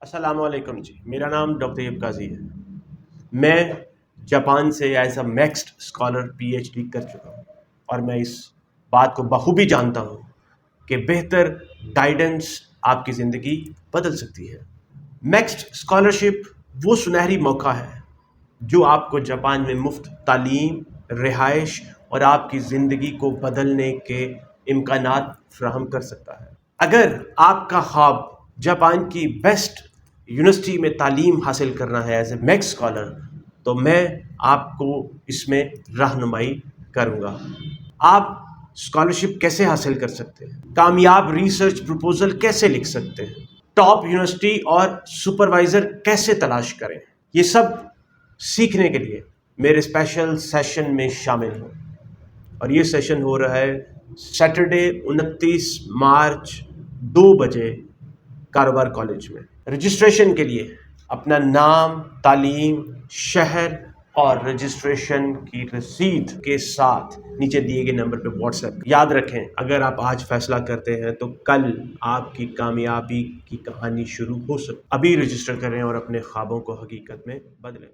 السلام علیکم جی، میرا نام ڈاکٹر طیب قاضی ہے۔ میں جاپان سے as a MEXT scholar P H D کر چکا ہوں، اور میں اس بات کو بخوبی جانتا ہوں کہ بہتر گائیڈنس آپ کی زندگی بدل سکتی ہے۔ میکسڈ اسکالرشپ وہ سنہری موقع ہے جو آپ کو جاپان میں مفت تعلیم، رہائش اور آپ کی زندگی کو بدلنے کے امکانات فراہم کر سکتا ہے۔ اگر آپ کا خواب جاپان کی بیسٹ یونیورسٹی میں تعلیم حاصل کرنا ہے ایز اے میکس اسکالر، تو میں آپ کو اس میں رہنمائی کروں گا۔ آپ اسکالرشپ کیسے حاصل کر سکتے ہیں، کامیاب ریسرچ پروپوزل کیسے لکھ سکتے ہیں، ٹاپ یونیورسٹی اور سپروائزر کیسے تلاش کریں، یہ سب سیکھنے کے لیے میرے اسپیشل سیشن میں شامل ہوں۔ اور یہ سیشن ہو رہا ہے سیٹرڈے 29 مارچ 2 بجے کاروبار کالج میں۔ رجسٹریشن کے لیے اپنا نام، تعلیم، شہر اور رجسٹریشن کی رسید کے ساتھ نیچے دیے گئے نمبر پہ واٹس ایپ۔ یاد رکھیں، اگر آپ آج فیصلہ کرتے ہیں تو کل آپ کی کامیابی کی کہانی شروع ہو سکتی۔ ابھی رجسٹر کریں اور اپنے خوابوں کو حقیقت میں بدلیں۔